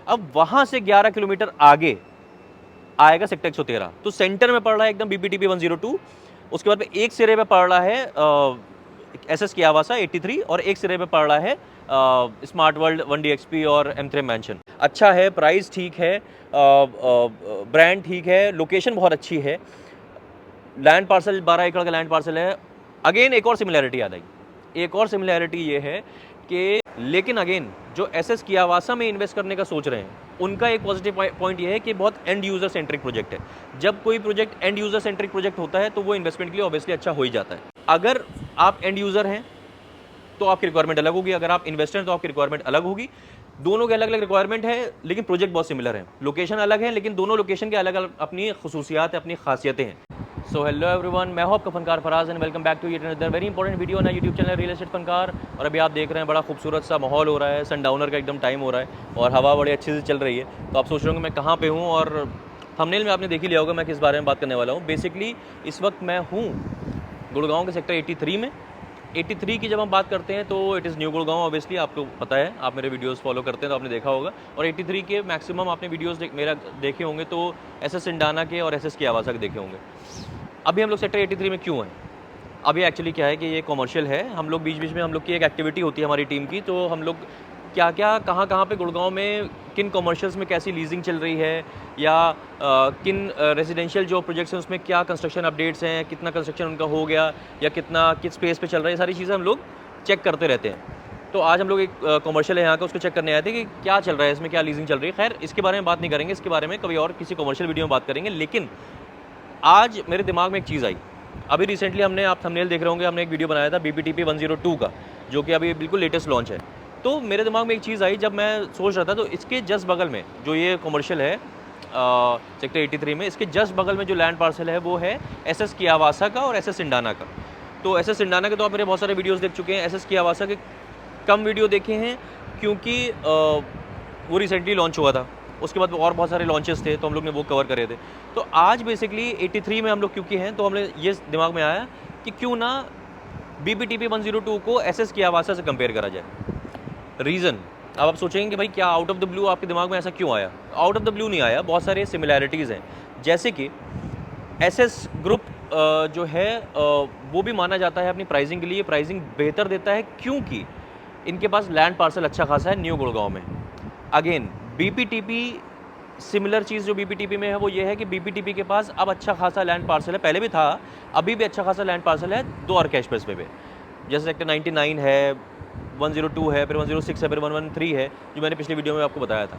अब वहाँ से 11 किलोमीटर आगे आएगा सेक्टर 113, तो सेंटर में पड़ रहा है एकदम BPTP 102। उसके बाद एक सिरे पे पड़ रहा है SS कियावासा 83 और एक सिरे पे पड़ रहा है स्मार्ट वर्ल्ड 1DXP और M3 मैंशन। अच्छा है, प्राइस ठीक है, ब्रांड ठीक है, लोकेशन बहुत अच्छी है, लैंड पार्सल 12 एकड़ का लैंड पार्सल है। अगेन एक और सिमिलैरिटी आ गई, एक और सिमिलैरिटी ये है कि लेकिन अगेन जो SS कियावासा में इन्वेस्ट करने का सोच रहे हैं उनका एक पॉजिटिव पॉइंट ये है कि बहुत एंड यूज़र सेंट्रिक प्रोजेक्ट है। जब कोई project end user centric project होता है तो वो इन्वेस्टमेंट के लिए ऑब्वियसली अच्छा हो ही जाता है। अगर आप एंड यूज़र हैं तो आपकी रिक्वायरमेंट अलग होगी, अगर आप इन्वेस्टर हैं तो आपकी रिक्वायरमेंट अलग होगी। दोनों के अलग अलग रिक्वायरमेंट है, लेकिन प्रोजेक्ट बहुत सिमिलर है, लोकेशन अलग है, लेकिन दोनों लोकेशन के अलग अलग अपनी खसूसियात है, अपनी खासियतें हैं। सो हेलो एवरीवन, मैं हूं आपका Funkar Faraz and welcome back to yet another very important video ना YouTube channel real estate Funkar. और अभी आप देख रहे हैं बड़ा खूबसूरत सा माहौल हो रहा है, सनडाउनर का एकदम टाइम हो रहा है और हवा बड़ी अच्छे से चल रही है। तो आप सोच रहे होंगे मैं कहाँ पे हूँ, और थंबनेल में आपने देख ही लिया होगा मैं किस बारे में बात करने वाला हूँ। बेसिकली इस वक्त मैं हूँ गुड़गांव के सेक्टर 83 में। 83 की जब हम बात करते हैं तो it is new Gurgaon, obviously आपको पता है, आप मेरे वीडियोस फॉलो करते हैं तो आपने देखा होगा। और 83 के मैक्सिमम आपने वीडियोस मेरा देखे होंगे तो SS सिंडाना के और SS कियावासा के देखे होंगे। अभी हम लोग सेक्टर 83 में क्यों हैं? अभी एक्चुअली क्या है कि ये कॉमर्शियल है, हम लोग बीच बीच में हम लोग की एक एक्टिविटी होती है हमारी टीम की, तो हम लोग क्या क्या कहाँ कहाँ पे गुड़गांव में किन कॉमर्शियल्स में कैसी लीजिंग चल रही है, या किन रेजिडेंशियल जो प्रोजेक्ट्स हैं उसमें क्या कंस्ट्रक्शन अपडेट्स हैं, कितना कंस्ट्रक्शन उनका हो गया या कितना किस स्पेस पे चल रहा है, सारी चीज़ें हम लोग चेक करते रहते हैं। तो आज हम लोग एक कॉमर्शियल है यहाँ का, उसको चेक करने आए थे कि क्या चल रहा है, इसमें क्या लीजिंग चल रही है। खैर इसके बारे में बात नहीं करेंगे, इसके बारे में कभी और किसी कॉमर्शियल वीडियो में बात करेंगे। लेकिन आज मेरे दिमाग में एक चीज़ आई। अभी रिसेंटली हमने, आप थंबनेल देख रहे होंगे, हमने एक वीडियो बनाया था BPTP 102 का, जो कि अभी बिल्कुल लेटेस्ट लॉन्च है। तो मेरे दिमाग में एक चीज़ आई जब मैं सोच रहा था, तो इसके जस्ट बगल में जो ये कॉमर्शियल है सेक्टर 83 में, इसके जस्ट बगल में जो लैंड पार्सल है वो है SS कियावासा का और SS सिंडाना का। तो SS सिंडाना के तो आप मेरे बहुत सारे वीडियोज़ देख चुके हैं, SS कियावासा के कम वीडियो देखे हैं क्योंकि वो रिसेंटली लॉन्च हुआ था। उसके बाद और बहुत सारे लॉन्चेस थे तो हम लोग ने वो कवर करे थे। तो आज बेसिकली 83 में हम लोग क्योंकि हैं तो हमने ये दिमाग में आया कि क्यों ना BPTP 102 को SS कियावासा से कंपेयर करा जाए। रीज़न, अब आप सोचेंगे कि भाई क्या आउट ऑफ द ब्लू आपके दिमाग में ऐसा क्यों आया? आउट ऑफ द ब्लू नहीं आया, बहुत सारे सिमिलैरिटीज़ हैं। जैसे कि SS ग्रुप जो है वो भी माना जाता है अपनी प्राइसिंग के लिए, प्राइसिंग बेहतर देता है क्योंकि इनके पास लैंड पार्सल अच्छा खासा है न्यू गुड़गांव में। अगेन BPTP सिमिलर चीज़ जो BPTP में है वो ये है कि BPTP के पास अब अच्छा खासा लैंड पार्सल है, पहले भी था, अभी भी अच्छा खासा लैंड पार्सल है 2 और कैश बेस पे। जैसे सेक्टर 99 है, 102 है, फिर 106 है, फिर 113 है, जो मैंने पिछली वीडियो में आपको बताया था।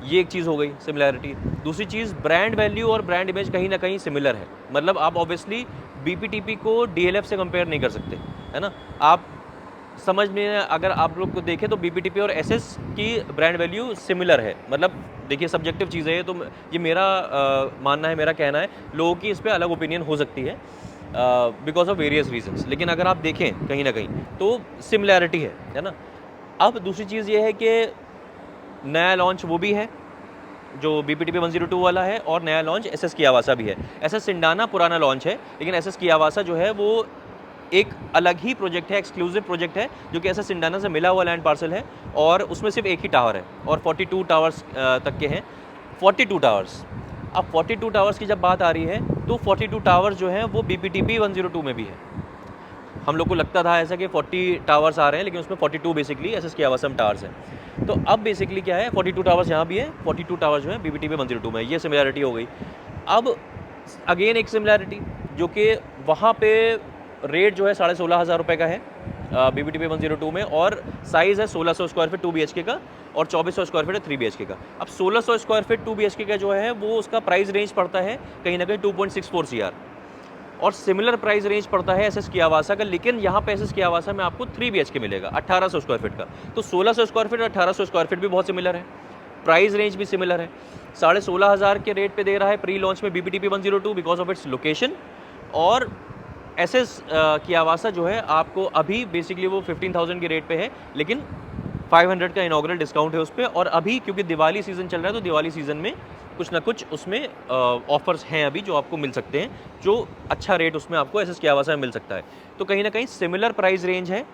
ये एक चीज़ हो गई सिमिलैरिटी। दूसरी चीज़, ब्रांड वैल्यू और ब्रांड इमेज कहीं ना कहीं सिमिलर है। मतलब आप ऑब्वियसली BPTP को DLF से कंपेयर नहीं कर सकते, है ना। आप समझ में, अगर आप लोग को देखें तो BPTP और SS की ब्रांड वैल्यू सिमिलर है। मतलब देखिए सब्जेक्टिव चीज़ है ये, तो ये मेरा मानना है, मेरा कहना है, लोगों की इस पर अलग ओपिनियन हो सकती है बिकॉज ऑफ वेरियस रीजंस। लेकिन अगर आप देखें कहीं ना कहीं तो सिमिलैरिटी है ना। अब दूसरी चीज़ ये है कि नया लॉन्च वो भी है जो BPTP 102 वाला है, और नया लॉन्च SS कियावासा भी है। SS सिंडाना पुराना लॉन्च है, लेकिन SS कियावासा जो है वो एक अलग ही प्रोजेक्ट है, एक्सक्लूसिव प्रोजेक्ट है, जो कि SS सिंडाना से मिला हुआ लैंड पार्सल है, और उसमें सिर्फ एक ही टावर है और 42 टावर्स तक के हैं। 42 टावर्स। अब 42 टावर्स की जब बात आ रही है तो 42 टावर्स जो हैं वो BPTP 102 में भी है। हम लोग को लगता था ऐसा कि 40 टावर्स आ रहे हैं, लेकिन उसमें 42 बेसिकली SS कियावासा में टावर्स हैं। तो अब बेसिकली क्या है, 42 टावर्स यहाँ भी है, 42 टावर्स जो है BPTP 102 में, ये सिमिलैरिटी हो गई। अब अगेन एक सिमिलैरिटी जो कि वहाँ पे रेट जो है 16,500 रुपये का है BPTP 102 में, और साइज़ है 1600 स्क्वायर फीट 2 BHK का, और 2400 स्क्वायर फीट है 3 BHK का। अब 1600 स्क्वायर फीट 2 BHK का जो है वो उसका प्राइस रेंज पड़ता है कहीं ना कहीं 2.64 CR, और सिमिलर प्राइस रेंज पड़ता है SS कियावासा का। लेकिन यहाँ पे SS कियावासा में आपको 3 BHK मिलेगा 1800 स्क्वायर फीट का। तो 1600 स्क्वायर फीट और 1800 स्क्वायर फीट भी बहुत सिमिलर है, प्राइस रेंज भी सिमिलर है। 16,500 के रेट पे दे रहा है प्री लॉन्च में BPTP 102 because of its location, और SS कियावासा जो है आपको अभी बेसिकली वो 15,000 के रेट पे है, लेकिन 500 का इनॉग्रल डिस्काउंट है उस पर। और अभी क्योंकि दिवाली सीज़न चल रहा है तो दिवाली सीज़न में कुछ ना कुछ उसमें ऑफर्स हैं अभी जो आपको मिल सकते हैं, जो अच्छा रेट उसमें आपको SS कियावासा में मिल सकता है। तो कहीं ना कहीं सिमिलर प्राइस रेंज है,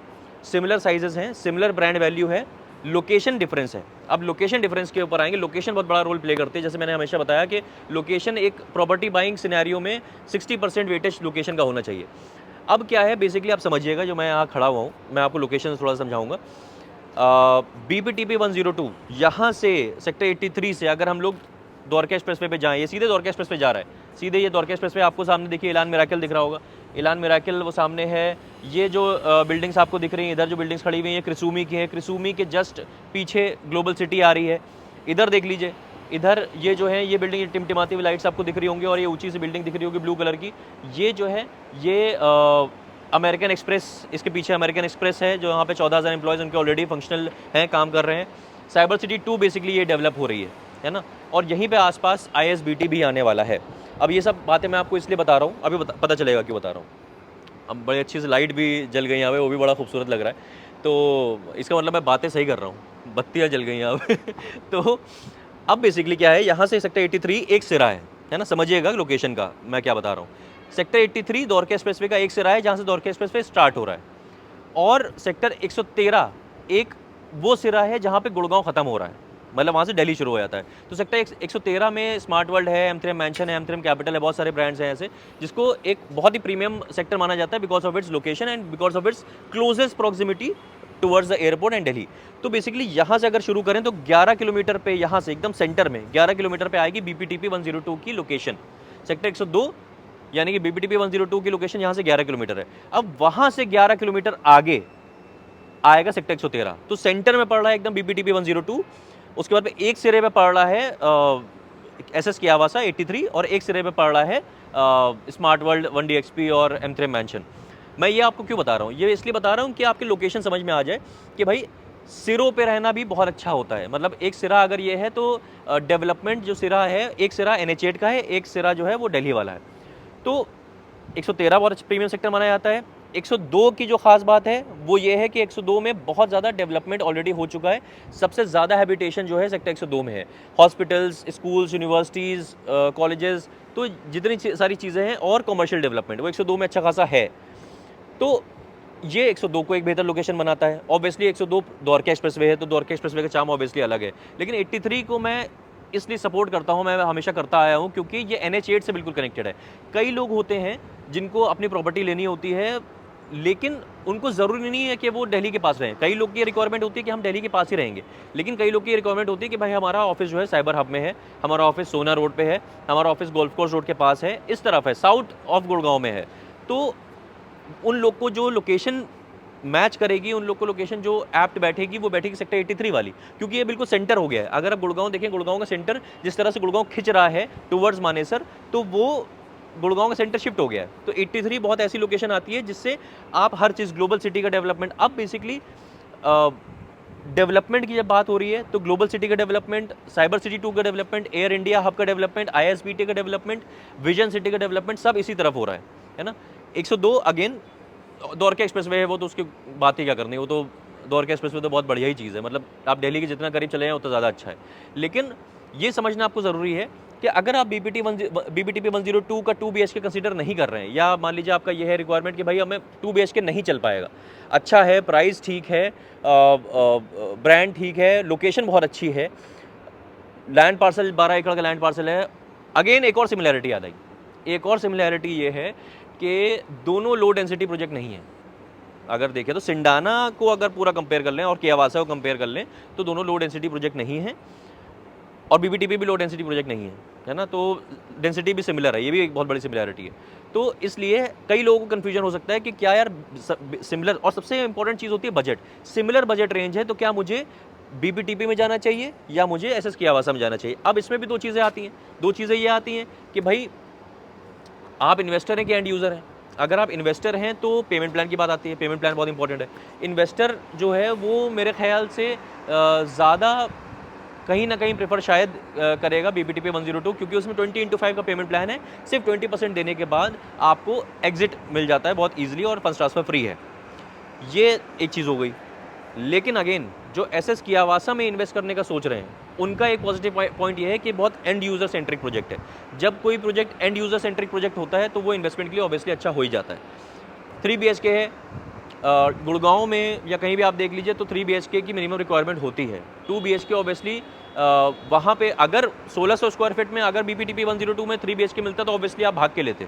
सिमिलर साइजेस हैं, सिमिलर ब्रांड वैल्यू है, लोकेशन डिफरेंस है। अब लोकेशन डिफरेंस के ऊपर आएंगे। लोकेशन बहुत बड़ा रोल प्ले करती है। जैसे मैंने हमेशा बताया कि लोकेशन एक प्रॉपर्टी बाइंग सिनेरियो में 60% वेटेज लोकेशन का होना चाहिए। अब क्या है बेसिकली आप समझिएगा, जो मैं यहाँ खड़ा हुआ हूँ मैं आपको लोकेशन थोड़ा समझाऊंगा। BPTP 102 यहाँ से सेक्टर 83 से अगर हम लोग द्वारका एक्सप्रेसवे पे जाएं, ये सीधे द्वारका एक्सप्रेस पे जा रहा है, सीधे ये द्वारका एक्सप्रेस पे आपको सामने देखिए इलान मिराकल दिख रहा होगा। इलान मिराकल वो सामने है। ये जो बिल्डिंग्स आपको दिख रही हैं, इधर जो बिल्डिंग्स खड़ी हुई हैं क्रिसूमी की है। क्रिसूमी के जस्ट पीछे ग्लोबल सिटी आ रही है। इधर देख लीजिए, इधर ये जो है ये बिल्डिंग टिमटिमाती हुई लाइट्स आपको दिख रही होंगी और ये ऊंची सी बिल्डिंग दिख रही होगी ब्लू कलर की। ये जो है ये अमेरिकन एक्सप्रेस, इसके पीछे अमेरिकन एक्सप्रेस है जो यहाँ पे 14,000 एम्प्लॉयज़ उनके ऑलरेडी फंक्शनल हैं, काम कर रहे हैं। साइबर सिटी 2 बेसिकली ये डेवलप हो रही है ना। और यहीं पे आसपास ISBT भी आने वाला है। अब ये सब बातें मैं आपको इसलिए बता रहा हूँ, अभी पता चलेगा क्यों बता रहा हूँ। अब बड़ी अच्छी सी लाइट भी जल गई यहाँ पे, वो भी बड़ा खूबसूरत लग रहा है। तो इसका मतलब मैं बातें सही कर रहा हूँ, बत्तियाँ जल गई यहाँ पे तो अब बेसिकली क्या है, यहाँ से सेक्टर 83 एक सिरा है ना। समझिएगा लोकेशन का मैं क्या बता रहा हूँ। सेक्टर 83 द्वारका एक्सप्रेसवे का एक सिरा है जहाँ से द्वारका एक्सप्रेसवे स्टार्ट हो रहा है, और सेक्टर 113 एक वो सिरा है जहाँ पे गुड़गांव खत्म हो रहा है, मतलब वहाँ से दिल्ली शुरू हो जाता है। तो सेक्टर 113 में स्मार्ट वर्ल्ड है, M3M मैंशन है, M3M कैपिटल है, बहुत सारे ब्रांड्स हैं ऐसे, जिसको एक बहुत ही प्रीमियम सेक्टर माना जाता है because of its location and because of its closest proximity towards the airport and Delhi. तो बेसिकली यहाँ से अगर शुरू करें तो 11 किलोमीटर पे, यहाँ से एकदम सेंटर में 11 किलोमीटर पे आएगी BPTP 102 की लोकेशन। सेक्टर 102 यानी कि BPTP 102 की लोकेशन यहाँ से 11 किलोमीटर है। अब वहाँ से 11 किलोमीटर आगे आएगा सेक्टर 113। तो सेंटर में पड़ रहा है एकदम BPTP 102। उसके बाद एक सिरे पे पड़ रहा है SS की आवासा 83 और एक सिरे पे पड़ रहा है स्मार्ट वर्ल्ड 1DXP और M3M मैंशन। मैं ये आपको क्यों बता रहा हूँ, ये इसलिए बता रहा हूँ कि आपकी लोकेशन समझ में आ जाए कि भाई सिरों पे रहना भी बहुत अच्छा होता है। मतलब एक सिरा अगर ये है तो डेवलपमेंट जो सिरा है, एक सिरा NH8 का है, एक सिरा जो है वो दिल्ली वाला है। तो 113 बहुत प्रीमियम सेक्टर माना जाता है। 102 की जो खास बात है वो ये है कि 102 में बहुत ज़्यादा डेवलपमेंट ऑलरेडी हो चुका है। सबसे ज़्यादा हैबिटेशन जो है सेक्टर 102 में है। हॉस्पिटल्स, स्कूल्स, यूनिवर्सिटीज़, कॉलेजेस, तो जितनी सारी चीज़ें हैं और कमर्शियल डेवलपमेंट वो 102 में अच्छा खासा है। तो ये 102 को एक बेहतर लोकेशन बनाता है। ऑब्वियसली 102 द्वारका एक्सप्रेसवे है तो द्वारका एक्सप्रेसवे का चार्म ऑब्वियसली अलग है, लेकिन 83 को मैं इसलिए सपोर्ट करता हूँ, मैं हमेशा करता आया हूँ क्योंकि ये NH8 से बिल्कुल कनेक्टेड है। कई लोग होते हैं जिनको अपनी प्रॉपर्टी लेनी होती है, लेकिन उनको ज़रूरी नहीं है कि वो दिल्ली के पास रहें। कई लोग की रिक्वायरमेंट होती है कि हम दिल्ली के पास ही रहेंगे, लेकिन कई लोग की रिक्वायरमेंट होती है कि भाई हमारा ऑफिस जो है साइबर हब में है, हमारा ऑफिस सोना रोड पे है, हमारा ऑफिस गोल्फ कोर्स रोड के पास है, इस तरफ है, साउथ ऑफ गुड़गांव में है। तो उन लोग को जो लोकेशन मैच करेगी, उन लोग को लोकेशन जो एप्ट बैठेगी वो बैठेगी सेक्टर 83 वाली, क्योंकि ये बिल्कुल सेंटर हो गया है। अगर आप गुड़गांव देखें, गुड़गांव का सेंटर जिस तरह से गुड़गांव खिंच रहा है टुवर्ड्स मानेसर, तो वो गुड़गांव का सेंटर शिफ्ट हो गया है। तो 83 बहुत ऐसी लोकेशन आती है जिससे आप हर चीज़, ग्लोबल सिटी का डेवलपमेंट, अब बेसिकली डेवलपमेंट की जब बात हो रही है तो ग्लोबल सिटी का डेवलपमेंट, साइबर सिटी 2 का डेवलपमेंट, एयर इंडिया हब का डेवलपमेंट, ISBT का डेवलपमेंट, विजन सिटी का डेवलपमेंट, सब इसी तरफ हो रहा है ना। 102 अगेन द्वारका एक्सप्रेसवे है, वो तो उसकी बात ही क्या करनी, वो तो द्वारका एक्सप्रेसवे तो बहुत बढ़िया ही चीज़ है। मतलब आप दिल्ली के जितना करीब चले हैं उतना ज़्यादा अच्छा है। लेकिन ये समझना आपको ज़रूरी है कि अगर आप BPTP 102 का 2 BHK कंसीडर नहीं कर रहे हैं, या मान लीजिए आपका ये है रिक्वायरमेंट कि भाई हमें 2 BHK नहीं चल पाएगा, अच्छा है, प्राइस ठीक है, ब्रांड ठीक है, लोकेशन बहुत अच्छी है, लैंड पार्सल 12 एकड़ का लैंड पार्सल है। अगेन एक और सिमिलैरिटी आ गई। एक और सिमिलैरिटी ये है कि दोनों लो डेंसिटी प्रोजेक्ट नहीं है। अगर देखें तो सिंडाना को अगर पूरा कंपेयर कर लें और केवासा को कंपेयर कर लें तो दोनों लो डेंसिटी प्रोजेक्ट नहीं है, और BPTP भी लो डेंसिटी प्रोजेक्ट नहीं है ना। तो डेंसिटी भी सिमिलर है, ये भी एक बहुत बड़ी सिमिलैरिटी है। तो इसलिए कई लोगों को कन्फ्यूजन हो सकता है कि क्या यार सिमिलर, और सबसे इंपॉर्टेंट चीज़ होती है बजट। सिमिलर बजट रेंज है तो क्या मुझे BPTP में जाना चाहिए या मुझे SS की आवासा में जाना चाहिए। अब इसमें भी दो चीज़ें आती हैं। दो चीज़ें ये आती हैं कि भाई आप इन्वेस्टर हैं कि एंड यूज़र हैं। अगर आप इन्वेस्टर हैं तो पेमेंट प्लान की बात आती है। पेमेंट प्लान बहुत इंपॉर्टेंट है। इन्वेस्टर जो है वो मेरे ख्याल से ज़्यादा कहीं ना कहीं प्रेफर शायद करेगा BPTP 102, क्योंकि उसमें 20x5 का पेमेंट प्लान है। सिर्फ 20% देने के बाद आपको एग्जिट मिल जाता है बहुत ईजिली और फंड्स ट्रांसफर फ्री है। ये एक चीज़ हो गई। लेकिन अगेन जो SS की आवासा में इन्वेस्ट करने का सोच रहे हैं, उनका एक पॉजिटिव पॉइंट ये है कि बहुत एंड यूज़र सेंट्रिक प्रोजेक्ट है। जब कोई project end user centric project होता है तो वो इन्वेस्टमेंट के लिए ऑब्वियसली अच्छा हो ही जाता है। 3 BHK है, गुड़गांव में या कहीं भी आप देख लीजिए तो 3 BHK की मिनिमम रिक्वायरमेंट होती है। 2 BHK ऑब्वियसली वहाँ पे अगर 1600 स्क्वायर फीट में अगर BPTP 102 में 3 BHK मिलता तो ऑब्वियसली आप भाग के लेते,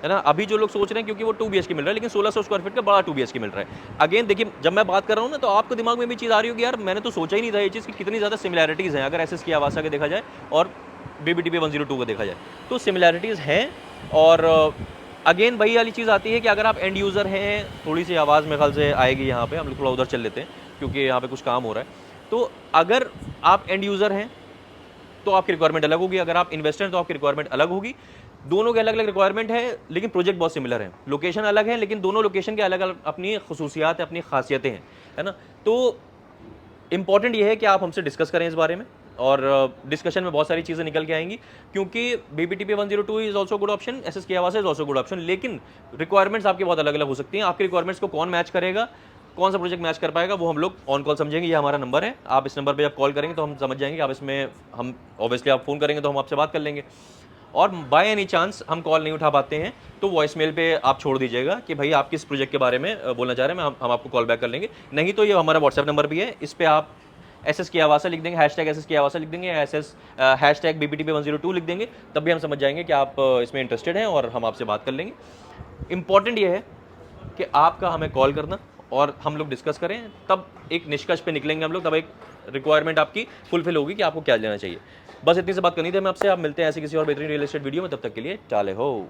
है ना। अभी जो लोग सोच रहे हैं क्योंकि वो 2 BHK मिल रहा है, लेकिन 1600 स्क्वायर फीट का बड़ा 2 BHK मिल रहा है। अगेन देखिए, जब मैं बात कर रहा हूँ ना तो आपके दिमाग में भी चीज़ आ रही होगी, यार मैंने तो सोचा ही नहीं था ये चीज़ कि कितनी ज़्यादा सिमिलैरिटीज़ हैं अगर SSK आवासा के देखा जाए और BPTP 102 का देखा जाए तो सिमिलैरिटीज़ हैं। और अगेन वही वाली चीज़ आती है कि अगर आप एंड यूज़र हैं, थोड़ी सी आवाज़ मेरे ख्याल से आएगी यहाँ पे, हम लोग थोड़ा उधर चल लेते हैं क्योंकि यहाँ पे कुछ काम हो रहा है। तो अगर आप एंड यूज़र हैं तो आपकी रिक्वायरमेंट अलग होगी, अगर आप इन्वेस्टर हैं तो आपकी रिक्वायरमेंट अलग होगी। दोनों के अलग अलग रिक्वायरमेंट है, लेकिन प्रोजेक्ट बहुत सिमिलर है। लोकेशन अलग है, लेकिन दोनों लोकेशन के अलग अलग अपनी खसूसियात है, अपनी खासियतें हैं, है ना। तो इंपॉर्टेंट ये है कि आप हमसे डिस्कस करें इस बारे में, और डिस्कशन में बहुत सारी चीज़ें निकल के आएंगी, क्योंकि BPTP 102 is also good option, SSK Aawasa is also good option, लेकिन रिक्वायरमेंट्स आपकी बहुत अलग अलग हो सकती हैं। आपकी रिक्वायरमेंट्स को कौन मैच करेगा, कौन सा प्रोजेक्ट मैच कर पाएगा, वो हम लोग ऑन कॉल समझेंगे। ये हमारा नंबर है, आप इस नंबर पे जब कॉल करेंगे तो हम समझ जाएंगे आप इसमें, हम ऑब्वियसली आप फ़ोन करेंगे तो हम आपसे बात कर लेंगे। और बाय एनी चांस हम कॉल नहीं उठा पाते हैं तो वॉइस मेल पे आप छोड़ दीजिएगा कि भाई आप किस प्रोजेक्ट के बारे में बोलना चाह रहे हैं, हम आपको कॉल बैक कर लेंगे। नहीं तो ये हमारा व्हाट्सएप नंबर भी है, इस पर आप SSK आवासा लिख देंगे, #SSK आवासा लिख देंगे, #BPTP 102 लिख देंगे, तब भी हम समझ जाएंगे कि आप इसमें इंटरेस्टेड हैं और हम आपसे बात कर लेंगे। इंपॉर्टेंट ये है कि आपका हमें कॉल करना और हम लोग डिस्कस करें, तब एक निष्कर्ष पे निकलेंगे हम लोग, तब एक रिक्वायरमेंट आपकी फुलफिल होगी कि आपको क्या लेना चाहिए। बस इतनी सी बात करनी थी मैं आपसे। आप मिलते हैं ऐसे किसी और बेहतरीन रियल एस्टेट वीडियो में, तब तक के लिए टाले हो।